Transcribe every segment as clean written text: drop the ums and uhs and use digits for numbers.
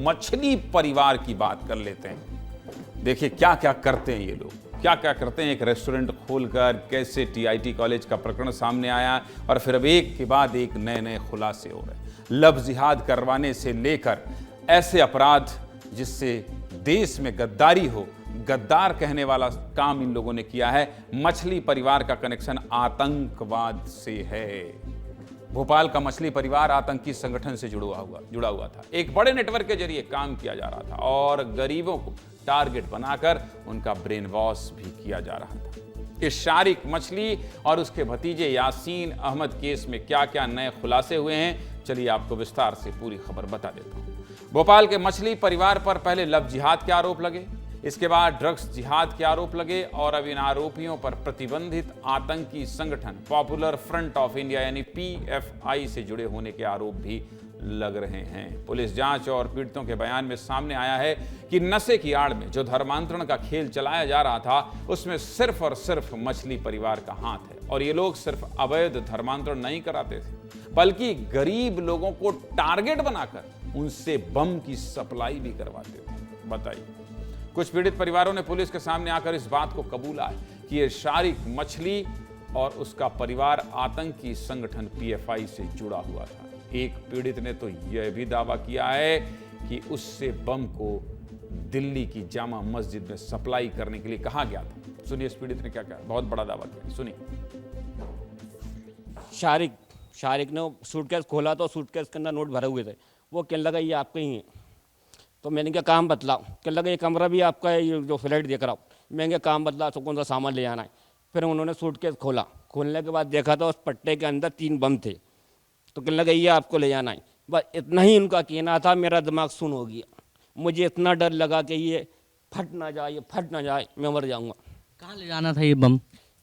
मछली परिवार की बात कर लेते हैं। देखिए क्या क्या करते हैं ये लोग, क्या क्या करते हैं। एक रेस्टोरेंट खोलकर कैसे टीआईटी कॉलेज का प्रकरण सामने आया और फिर अब एक के बाद एक नए नए खुलासे हो रहे हैं। लव जिहाद करवाने से लेकर ऐसे अपराध जिससे देश में गद्दारी हो, गद्दार कहने वाला काम इन लोगों ने किया है। मछली परिवार का कनेक्शन आतंकवाद से है। भोपाल का मछली परिवार आतंकी संगठन से जुड़ा हुआ था। एक बड़े नेटवर्क के जरिए काम किया जा रहा था और गरीबों को टारगेट बनाकर उनका ब्रेन वॉश भी किया जा रहा था। इस शारिक मछली और उसके भतीजे यासीन अहमद केस में क्या क्या नए खुलासे हुए हैं, चलिए आपको विस्तार से पूरी खबर बता देता हूं। भोपाल के मछली परिवार पर पहले लव जिहाद के आरोप लगे, इसके बाद ड्रग्स जिहाद के आरोप लगे और अब इन आरोपियों पर प्रतिबंधित आतंकी संगठन पॉपुलर फ्रंट ऑफ इंडिया यानी पीएफआई से जुड़े होने के आरोप भी लग रहे हैं। पुलिस जांच और पीड़ितों के बयान में सामने आया है कि नशे की आड़ में जो धर्मांतरण का खेल चलाया जा रहा था उसमें सिर्फ और सिर्फ मछली परिवार का हाथ है। और ये लोग सिर्फ अवैध धर्मांतरण नहीं कराते थे बल्कि गरीब लोगों को टारगेट बनाकर उनसे बम की सप्लाई भी करवाते थे। बताइए, कुछ पीड़ित परिवारों ने पुलिस के सामने आकर इस बात को कबूला है कि ये शारिक मछली और उसका परिवार आतंकी संगठन पीएफआई से जुड़ा हुआ था। एक पीड़ित ने तो यह भी दावा किया है कि उससे बम को दिल्ली की जामा मस्जिद में सप्लाई करने के लिए कहा गया था। सुनिए इस पीड़ित ने क्या कहा, बहुत बड़ा दावा किया, सुनिए। शारिक ने सूटकेस खोला तो सूटकेस के अंदर नोट भरे हुए थे। वो कहने लगा ये आपके ही है। तो मैंने क्या काम बतला, कहने लगा ये कमरा भी आपका है, ये जो फ्लैट देख रहा हूँ। मैंने क्या काम बतला, तो कौन सा सामान ले आना है। फिर उन्होंने सूटकेस खोला, खोलने के बाद देखा तो उस पट्टे के अंदर 3 बम थे। तो कहने लगा ये आपको ले जाना है। बस इतना ही उनका कहना था। मेरा दिमाग सुन हो गया, मुझे इतना डर लगा कि ये फट ना जाए, मैं मर जाऊँगा। कहाँ ले जाना था ये बम?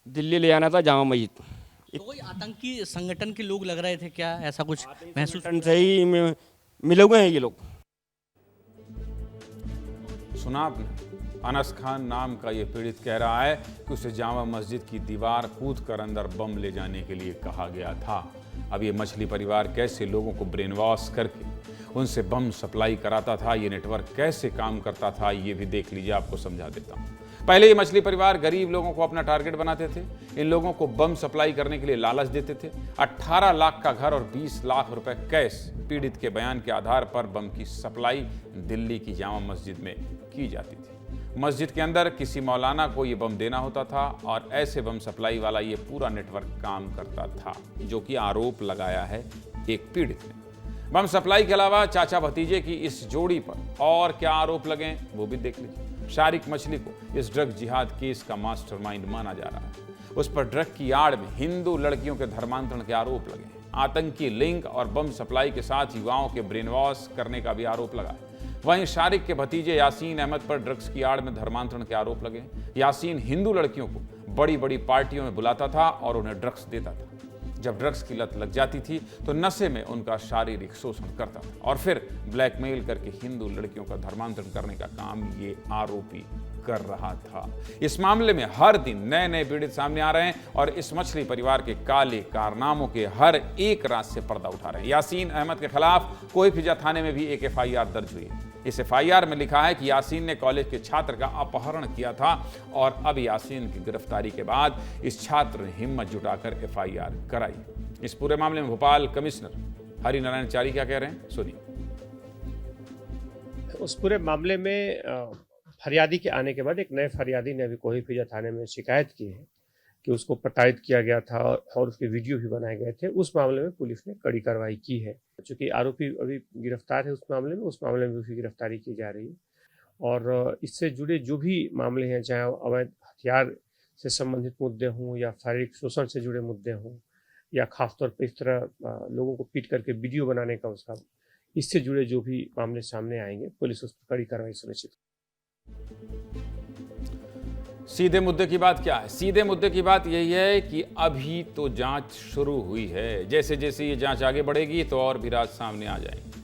दिल्ली ले जाना था, जामा मस्जिद। तो कोई आतंकी संगठन के लोग लग रहे थे क्या, ऐसा कुछ महसूस? से ही मिले हुए हैं ये लोग। सुना आपने, अनस खान नाम का ये पीड़ित कह रहा है कि उसे जामा मस्जिद की दीवार कूद कर अंदर बम ले जाने के लिए कहा गया था। अब ये मछली परिवार कैसे लोगों को ब्रेन वॉश करके उनसे बम सप्लाई कराता था, ये नेटवर्क कैसे काम करता था, ये भी देख लीजिए, आपको समझा देता हूँ। पहले ये मछली परिवार गरीब लोगों को अपना टारगेट बनाते थे। इन लोगों को बम सप्लाई करने के लिए लालच देते थे। 18 लाख का घर और 20 लाख रुपए कैश पीड़ित के बयान के आधार पर बम की सप्लाई दिल्ली की जामा मस्जिद में की जाती थी। मस्जिद के अंदर किसी मौलाना को ये बम देना होता था और ऐसे बम सप्लाई वाला ये पूरा नेटवर्क काम करता था, जो कि आरोप लगाया है एक पीड़ित ने। बम सप्लाई के अलावा चाचा भतीजे की इस जोड़ी पर और क्या आरोप लगे वो भी देख लीजिए। शारिक मछली को इस ड्रग जिहाद केस का मास्टरमाइंड माना जा रहा है। उस पर ड्रग की आड़ में हिंदू लड़कियों के धर्मांतरण के आरोप लगे हैं। आतंकी लिंक और बम सप्लाई के साथ युवाओं के ब्रेन वॉश करने का भी आरोप लगा है। वहीं शारिक के भतीजे यासीन अहमद पर ड्रग्स की आड़ में धर्मांतरण के आरोप लगे हैं। यासीन हिंदू लड़कियों को बड़ी बड़ी पार्टियों में बुलाता था और उन्हें ड्रग्स देता था। जब ड्रग्स की लत लग जाती थी तो नशे में उनका शारीरिक शोषण करता था और फिर ब्लैकमेल करके हिंदू लड़कियों का धर्मांतरण करने का काम ये आरोपी कर रहा था। इस मामले में हर दिन नए नए पीड़ित सामने आ रहे हैं और इस मछली परिवार के काले कारनामों के हर एक राज से पर्दा उठा रहे हैं। यासीन अहमद के खिलाफ कोईफिजा थाने में भी एक एफआईआर दर्ज हुई है। इस एफआईआर में लिखा है कि यासीन ने कॉलेज के छात्र का अपहरण किया था और अब यासीन की गिरफ्तारी के बाद इस छात्र ने हिम्मत जुटाकर एफआईआर कराई। इस पूरे मामले में भोपाल कमिश्नर हरिनारायण चारी क्या कह रहे हैं, सुनिए। उस पूरे मामले में फरियादी के आने के बाद एक नए फरियादी ने अभी कोईफिजा थाने में शिकायत की है कि उसको प्रताड़ित किया गया था और उसके वीडियो भी बनाए गए थे। उस मामले में पुलिस ने कड़ी कार्रवाई की है। चूंकि आरोपी अभी गिरफ्तार है उस मामले में उसकी गिरफ्तारी की जा रही है और इससे जुड़े जो भी मामले हैं, चाहे अवैध हथियार से संबंधित मुद्दे हों या शारीरिक शोषण से जुड़े मुद्दे हों या खासतौर पर इस तरह लोगों को पीट करके वीडियो बनाने का उसका, इससे जुड़े जो भी मामले सामने आएंगे पुलिस उस पर कड़ी कार्रवाई सुनिश्चित। सीधे मुद्दे की बात क्या है? सीधे मुद्दे की बात यही है कि अभी तो जांच शुरू हुई है। जैसे जैसे ये जांच आगे बढ़ेगी तो और भी राज सामने आ जाएंगे।